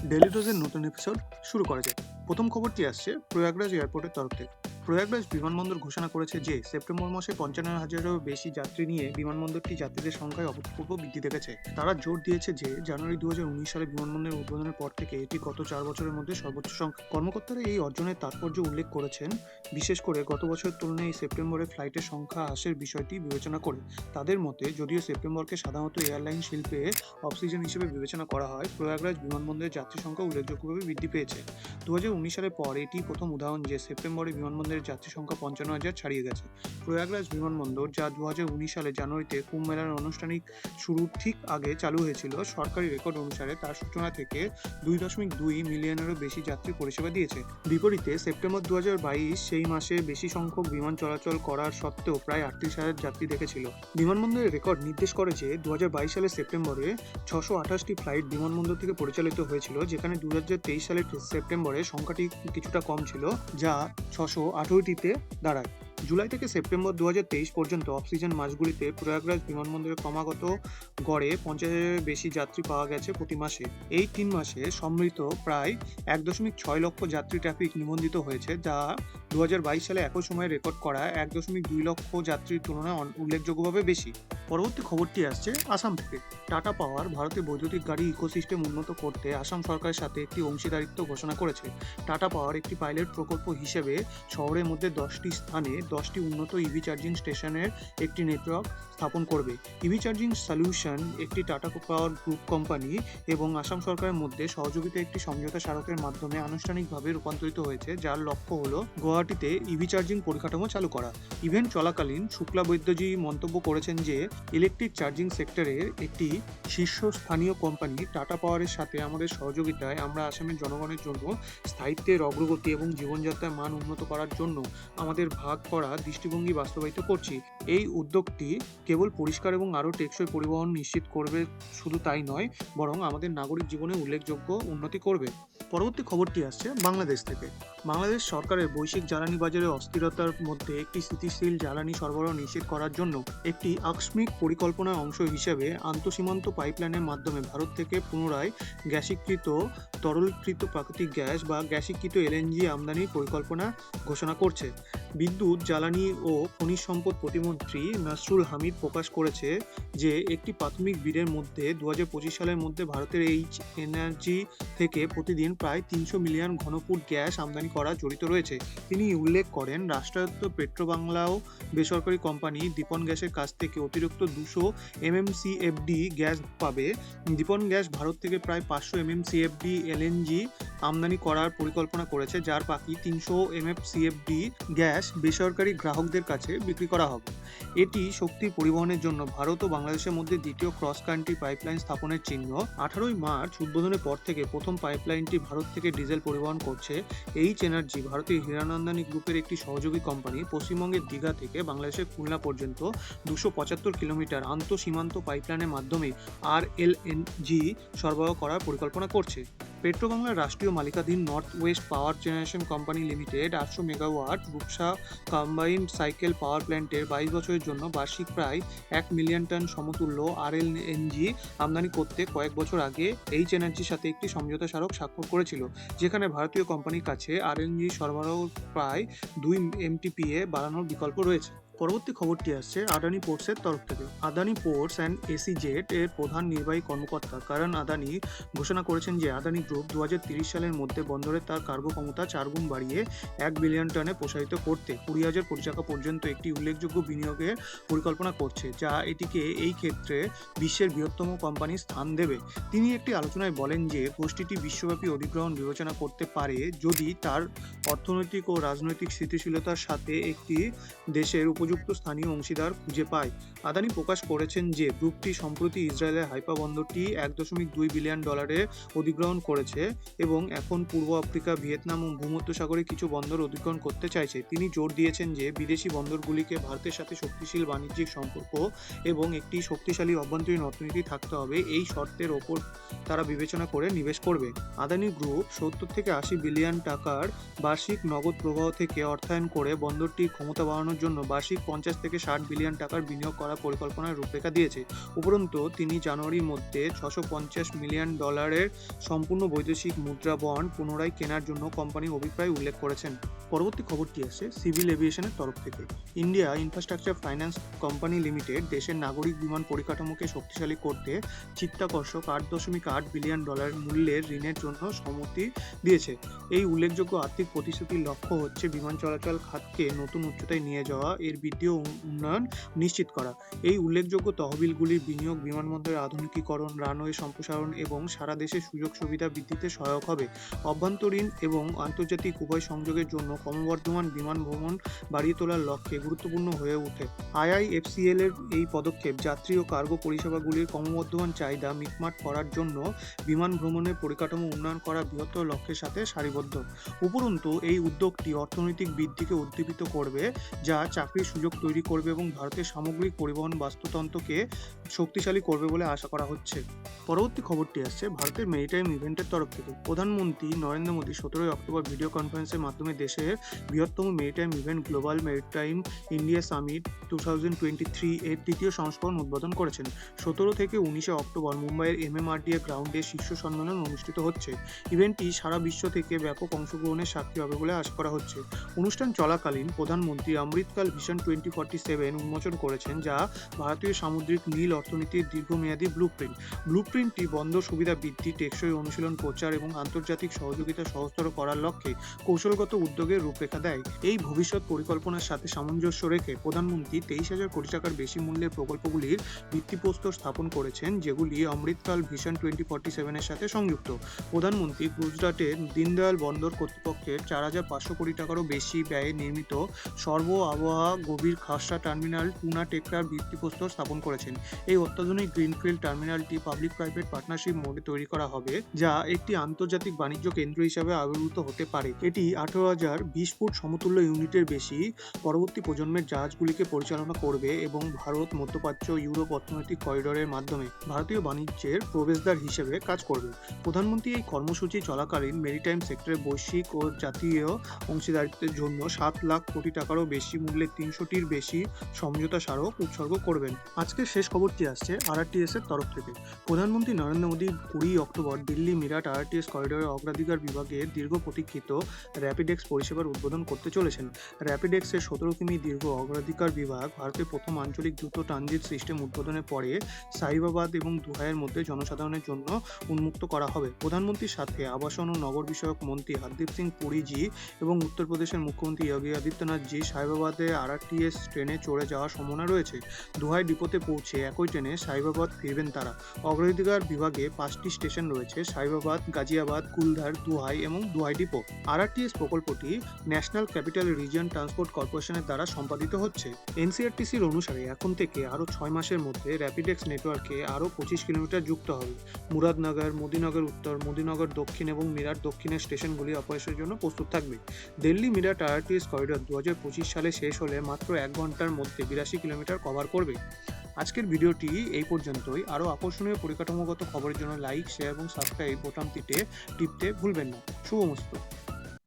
Daily ডোজের নতুন episode শুরু করা যাক। প্রথম খবরটি আসছে প্রয়াগরাজ এয়ারপোর্টের তরফ থেকে। প্রয়াগরাজ বিমানবন্দর ঘোষণা করেছে যে সেপ্টেম্বর মাসে ৫৫,০০০-এরও বেশি যাত্রী নিয়ে বিমানবন্দরটি যাত্রীদের সংখ্যায় অভূতপূর্ব বৃদ্ধি দেখেছে। তারা জোর দিয়েছে যে জানুয়ারি ২০১৯ সালে বিমানবন্দরের উদ্বোধনের পর থেকে এটি গত ৪ বছরের মধ্যে সর্বোচ্চ সংখ্যা। কর্মকর্তারা এই অর্জনের তাৎপর্য উল্লেখ করেছেন, বিশেষ করে গত বছরের তুলনায় এই সেপ্টেম্বরে ফ্লাইটের সংখ্যা হ্রাসের বিষয়টি বিবেচনা করে। তাদের মতে, যদিও সেপ্টেম্বরকে সাধারণত এয়ারলাইন শিল্পে অক্সিজেন হিসেবে বিবেচনা করা হয়, প্রয়াগরাজ বিমানবন্দরের যাত্রী সংখ্যা উল্লেখযোগ্যভাবে বৃদ্ধি পেয়েছে। ২০১৯ সালের পর এটি প্রথম উদাহরণ যে সেপ্টেম্বরে বিমানবন্দরের যাত্রী সংখ্যা ৫৫,০০০ ছাড়িয়ে গেছে। প্রয়াগরাজ বিমানবন্দর, যা ২০১৯ সালের জানুয়ারিতে কুম্ভ মেলার আনুষ্ঠানিক শুরুর ঠিক আগে চালু হয়েছিল, সরকারি রেকর্ড অনুসারে তার সূচনা থেকে ২.২ মিলিয়নেরও বেশি যাত্রী পরিষেবা দিয়েছে। বিপরীতে সেপ্টেম্বর ২০২২ সেই মাসে বেশি সংখ্যক বিমান চলাচল করার সত্ত্বেও প্রায় ৩৮,০০০ যাত্রী দেখেছিল। বিমানবন্দরের রেকর্ড নির্দেশ করে যে ২০২২ সালের সেপ্টেম্বরে ৬২৮টি ফ্লাইট বিমানবন্দর থেকে পরিচালিত হয়েছিল, যেখানে ২০২৩ সালের সেপ্টেম্বরে সংখ্যাটি কিছুটা কম ছিল, যা ৬১৮টিতে দাঁড়ায়। জুলাই থেকে সেপ্টেম্বর ২০২৩ পর্যন্ত অক্সিজেন মাসগুলিতে প্রয়াগরাজ বিমানবন্দরে ক্রমাগত গড়ে ৫০,০০০-এর বেশি যাত্রী পাওয়া গেছে প্রতি মাসে। এই ৩ মাসে সম্মিলিত প্রায় ১.৬ লক্ষ যাত্রী ট্রাফিক নিবন্ধিত হয়েছে, যা ২০২২ সালে একই সময়ে রেকর্ড করা ১.২ লক্ষ যাত্রীর তুলনায় উল্লেখযোগ্যভাবে বেশি। পরবর্তী খবরটি আসছে আসাম থেকে। টাটা পাওয়ার ভারতে বৈদ্যুতিক গাড়ি ইকোসিস্টেম উন্নত করতে আসাম সরকারের সাথে একটি অংশীদারিত্ব ঘোষণা করেছে। টাটা পাওয়ার একটি পাইলট প্রকল্প হিসেবে শহরের মধ্যে ১০টি স্থানে ১০টি উন্নত ইভি চার্জিং স্টেশনের একটি নেটওয়ার্ক স্থাপন করবে। ইভি চার্জিং সলিউশন একটি টাটা পাওয়ার গ্রুপ কোম্পানি এবং আসাম সরকারের মধ্যে সহযোগিতা একটি সমঝোতা স্মারকের মাধ্যমে আনুষ্ঠানিকভাবে রূপান্তরিত হয়েছে, যার লক্ষ্য হল গুয়াহাটিতে ইভি চার্জিং পরিকাঠামো চালু করা। ইভেন্ট চলাকালীন শুক্লা বৈদ্যজি মন্তব্য করেছেন যে ইলেকট্রিক চার্জিং সেক্টরের একটি শীর্ষস্থানীয় কোম্পানি টাটা পাওয়ারের সাথে আমাদের সহযোগিতায় আমরা আসামের জনগণের জন্য স্থায়িত্বের অগ্রগতি এবং জীবনযাত্রার মান উন্নত করার জন্য আমাদের ভাগ করা দৃষ্টিভঙ্গি বাস্তবায়িত করছি। এই উদ্যোগটি কেবল পরিষ্কার এবং আরও টেকসই পরিবহন নিশ্চিত করবে, শুধু তাই নয়, বরং আমাদের নাগরিক জীবনে উল্লেখযোগ্য উন্নতি করবে। পরবর্তী খবরটি আসছে বাংলাদেশ থেকে। বাংলাদেশ সরকারের বৈশ্বিক জ্বালানি বাজারে অস্থিরতার মধ্যে একটি স্থিতিশীল জ্বালানি সরবরাহ নিশ্চিত করার জন্য একটি আকস্মিক পরিকল্পনার অংশ হিসেবে আন্তঃসীমান্ত পাইপলাইনের মাধ্যমে ভারত থেকে পুনরায় গ্যাসীকৃত তরলীকৃত প্রাকৃতিক গ্যাস বা গ্যাসীকৃত এলএনজি আমদানির পরিকল্পনা ঘোষণা করছে। বিদ্যুৎ, জ্বালানি ও খনিজ সম্পদ প্রতিমন্ত্রী নাসরুল হামিদ প্রকাশ করেছে যে একটি প্রাথমিক বিডের মধ্যে ২০২৫ সালের মধ্যে ভারতের এইচ এনার্জি থেকে প্রতিদিন প্রায় ৩০০ মিলিয়ন ঘনফুট গ্যাস আমদানি করা জড়িত রয়েছে। তিনি উল্লেখ করেন, রাষ্ট্রায়ত্ত পেট্রোবাংলাও বেসরকারি কোম্পানি দীপন গ্যাসের কাছ থেকে অতিরিক্ত ২০০ এমএমসিএফডি গ্যাস পাবে। দীপন গ্যাস ভারত থেকে প্রায় ৫০০ এমএমসিএফডি এলএনজি আমদানি করার পরিকল্পনা করেছে, যার বাকি ৩০০ এমএমসিএফডি গ্যাস বেসরকারি গ্রাহকদের কাছে বিক্রি করা হবে। এটি শক্তি পরিবহনের জন্য ভারত ও বাংলাদেশের মধ্যে দ্বিতীয় ক্রস কান্ট্রি পাইপলাইন স্থাপনের চিহ্ন। ১৮ই মার্চ উদ্বোধনের পর থেকে প্রথম পাইপলাইনটি ভারত থেকে ডিজেল পরিবহন করছে। এইচ এনার্জি ভারতীয় হীরানন্দানী গ্রুপের একটি সহযোগী কোম্পানি পশ্চিমবঙ্গের দীঘা থেকে বাংলাদেশের খুলনা পর্যন্ত ২৭৫ কিলোমিটার আন্তঃসীমান্ত পাইপলাইনের মাধ্যমে আরএলএনজি সরবরাহ করার পরিকল্পনা করছে। পেট্রোবাংলার রাষ্ট্রীয় মালিকাধীন north west power generation company limited ৮০০ megawatt Rupsha combined cycle power প্ল্যান্টের ২২ বছরের জন্য বার্ষিক প্রায় ১ মিলিয়ন টন সমতুল্য আরএলএনজি আমদানি করতে কয়েক বছর আগে এইচ এনার্জির সাথে একটি সমঝোতা স্মারক স্বাক্ষর করেছিল, যেখানে ভারতীয় কোম্পানির কাছে আরএলএনজি সরবরাহ প্রায় ২ এমটিপিএ বাড়ানোর বিকল্প রয়েছে। পরবর্তী খবরটি আসছে আদানি পোর্টসের তরফ থেকে। আদানি পোর্টস অ্যান্ড এসিজেড এর প্রধান নির্বাহী কর্মকর্তা কারণ আদানি ঘোষণা করেছেন যে আদানি গ্রুপ ২০৩০ সালের মধ্যে বন্দরে তার কার্গো ক্ষমতা ৪ গুণ বাড়িয়ে ১ বিলিয়ন টনে প্রসারিত করতে ২০,০০০ কোটি টাকা পর্যন্ত একটি উল্লেখযোগ্য বিনিয়োগের পরিকল্পনা করছে, যা এটিকে এই ক্ষেত্রে বিশ্বের বৃহত্তম কোম্পানির স্থান দেবে। তিনি একটি আলোচনায় বলেন যে গোষ্ঠীটি বিশ্বব্যাপী অধিগ্রহণ বিবেচনা করতে পারে যদি তার অর্থনৈতিক ও রাজনৈতিক স্থিতিশীলতার সাথে একটি দেশের উপযুক্ত স্থানীয় অংশীদার খুঁজে পায়। আদানি প্রকাশ করেছেন যে গ্রুপটি সম্প্রতি ইসরায়েলের হাইফা বন্দরটি $১.২ বিলিয়ন অধিগ্রহণ করেছে এবং এখন পূর্ব আফ্রিকা, ভিয়েতনাম ও ভূমধ্যসাগরে কিছু বন্দর অধিগ্রহণ করতে চাইছে। তিনি জোর দিয়েছেন যে বিদেশি বন্দরগুলিকে ভারতের সাথে শক্তিশালী বাণিজ্যিক সম্পর্ক এবং একটি শক্তিশালী অভ্যন্তরীণ অর্থনীতি থাকতে হবে। এই শর্তের ওপর তারা বিবেচনা করে নিবেশ করবে। আদানি গ্রুপ ৭০ থেকে ৮০ বিলিয়ন টাকার বার্ষিক নগদ প্রবাহ থেকে অর্থায়ন করে বন্দরটির ক্ষমতা বাড়ানোর জন্য বার্ষিক 50 থেকে 60 বিলিয়ন টাকার বিনিয়োগ করার পরিকল্পনার রূপরেখা দিয়েছে। উপরন্তু তিনি জানুয়ারির মধ্যে $650 মিলিয়ন সম্পূর্ণ বৈদেশিক মুদ্রা বন্ড পুনরায় কেনার জন্য কোম্পানির অভিপ্রায় উল্লেখ করেছেন। পরবর্তী খবরটি আসছে সিভিল এভিয়েশনের তরফ থেকে। India infrastructure finance company limited দেশের নাগরিক বিমান পরিকাঠামোকে শক্তিশালী করতে চিত্তাকর্ষক $8.8 বিলিয়ন মূল্যের ঋণের জন্য সম্মতি দিয়েছে। এই উল্লেখযোগ্য আর্থিক প্রতিশ্রুতির লক্ষ্য হচ্ছে বিমান চলাচল খাতকে নতুন উচ্চতায় নিয়ে যাওয়া, এর বৃদ্ধি ও উন্নয়ন নিশ্চিত করা। এই উল্লেখযোগ্য তহবিলগুলির বিনিয়োগ বিমানবন্দরের আধুনিকীকরণ, রানওয়ে সম্প্রসারণ এবং সারা দেশে সুযোগ সুবিধা বৃদ্ধিতে সহায়ক হবে। অভ্যন্তরীণ এবং আন্তর্জাতিক উভয় সংযোগের জন্য ক্রমবর্ধমান বিমান ভ্রমণ বাড়িয়ে তোলার লক্ষ্যে গুরুত্বপূর্ণ হয়ে ওঠে। IIFCL এর এই পদক্ষেপ যাত্রী ও কার্গো পরিষেবাগুলির ক্রমবর্ধমান চাহিদা মিটমাট করার জন্য বিমান ভ্রমণের পরিকাঠামো উন্নয়ন করা বৃহত্তর লক্ষ্যের সাথে সারিবদ্ধ। উপরন্তু এই উদ্যোগটি অর্থনৈতিক বৃদ্ধিকে উদ্দীপিত করবে, যা চাকরির সুযোগ তৈরি করবে এবং ভারতের সামগ্রিক পরিবহন বাস্তুতন্ত্রকে শক্তিশালী করবে বলে আশা করা হচ্ছে। পরবর্তী খবরটি আসছে ভারতের মেরিটাইম ইভেন্টের তরফ থেকে। প্রধানমন্ত্রী নরেন্দ্র মোদী 17 অক্টোবর ভিডিও কনফারেন্সের মাধ্যমে দেশের বৃহত্তম maritime event global maritime India summit 2023 এর তৃতীয় সংস্করণ উদ্বোধন করেছেন। 17 থেকে 19 অক্টোবর মুম্বাইয়ের MMRDA গ্রাউন্ডে শীর্ষ সম্মেলন অনুষ্ঠিত হচ্ছে। ইভেন্টটি সারা বিশ্ব থেকে ব্যাপক অংশগ্রহণের সাক্ষী হবে বলে আশা করা হচ্ছে। অনুষ্ঠান চলাকালীন প্রধানমন্ত্রী অমৃতকাল ভিশন 2047 উন্মোচন করেছেন, যা ভারতীয় সামুদ্রিক নীল অর্থনীতির দীর্ঘমেয়াদী ব্লুপ্রিন্টটি বন্দর সুবিধা বৃদ্ধি, টেকসই অনুশীলন প্রচার এবং আন্তর্জাতিক সহযোগিতা সহজতর করার লক্ষ্যে কৌশলগত উদ্যোগের রূপরেখা দেয়। এই ভবিষ্যৎ পরিকল্পনার সাথে সামঞ্জস্য রেখে প্রধানমন্ত্রী 23,000 কোটি টাকার বেশি মূল্যের প্রকল্পগুলির ভিত্তিপ্রস্তর স্থাপন করেছেন, যেগুলি অমৃতকাল ভিশন 2047 এর সাথে সংযুক্ত। প্রধানমন্ত্রী গুজরাটের দীনদয়াল বন্দর কর্তৃপক্ষের 4,500 কোটি টাকারও বেশি ব্যয়ে নির্মিত সর্ব আবহাওয়া গভীর খাসা টার্মিনাল টুনা টেকটার ভিত্তিপ্রস্তর স্থাপন করেছেন। এই অত্যাধুনিক গ্রিনফিল্ড টার্মিনালটি পাবলিক প্রাইভেট পার্টনারশিপ মোডে তৈরি করা হবে, যা একটি আন্তর্জাতিক বাণিজ্য কেন্দ্র হিসাবে আবির্ভূত হতে পারে। এটি 18,020 ফুট সমতুল্য ইউনিটের বেশি পরবর্তী প্রজন্মের জাহাজগুলিকে পরিচালনা করবে এবং ভারত, মধ্যপ্রাচ্য, ইউরোপ অর্থনৈতিক করিডোরের মাধ্যমে ভারতীয় বাণিজ্যের প্রবেশদ্বার হিসেবে কাজ করবে। প্রধানমন্ত্রী এই কর্মসূচি চলাকালীন মেরিটাইম সেক্টরে বৈশ্বিক ও জাতীয় অংশীদারিত্বের জন্য 7 লাখ কোটি টাকারও বেশি মূল্যের 300টির বেশি সমঝোতা স্মারক উৎসর্গ করবেন। আজকের শেষ খবরটি আসছে RRTS এর তরফ থেকে। প্রধানমন্ত্রী নরেন্দ্র মোদী 20 অক্টোবর দিল্লি মিরাট RRTS করিডোরের অগ্রাধিকার বিভাগের দীর্ঘ প্রতীক্ষিত র্যাপিডেক্স পরিষেবার উদ্বোধন করতে চলেছেন। র্যাপিডেক্সের 17 কিমি দীর্ঘ অগ্রাধিকার বিভাগ ভারতের প্রথম আঞ্চলিক দ্রুত ট্রানজিট সিস্টেম উদ্বোধনের পরে সাহিবাবাদ এবং দুহাইয়ের মধ্যে জনসাধারণের জন্য উন্মুক্ত করা হবে। প্রধানমন্ত্রীর সাথে আবাসন ও নগর বিষয়ক মন্ত্রী হরদীপ সিং পুরীজি এবং উত্তরপ্রদেশের মুখ্যমন্ত্রী যোগী আদিত্যনাথজি সাহিবাবাদে RRTS ট্রেনে চড়ে যাওয়ার সম্ভাবনা রয়েছে। দুহাই ডিপোতে পৌঁছে একই ট্রেনে সাহিবাবাদ ফিরবেন তারা। অগ্রাধিকার বিভাগে 5টি স্টেশন রয়েছে: সাহিবাবাদ, গাজিয়াবাদ, কুলধার, দুহাই এবং দুহাই ডিপো। RRTS প্রকল্পটি ন্যাশনাল ক্যাপিটাল রিজিয়ন ট্রান্সপোর্ট কর্পোরেশনের দ্বারা সম্পাদিত হচ্ছে। NCRTCর অনুসারে এখন থেকে আরও 6 মাসের মধ্যে র্যাপিডেক্স নেটওয়ার্কে আরও 25 কিলোমিটার যুক্ত হবে। মুরাদনগর, মোদিনগর উত্তর, মোদিনগর দক্ষিণ এবং মিরাট দক্ষিণের স্টেশনগুলি অপারেশনের জন্য প্রস্তুত থাকবে। দিল্লি মিরাট RRTS করিডোর 2025 সালে শেষ হলে মাত্র 1 ঘন্টার মধ্যে 82 কিলোমিটার কভার করবে। আজকের ভিডিওটি এই পর্যন্তই। আরও আকর্ষণীয় পরিকাঠামোগত খবরের জন্য লাইক, শেয়ার এবং সাবস্ক্রাইব বোতামটিতে টিপতে ভুলবেন না। শুভমস্তু।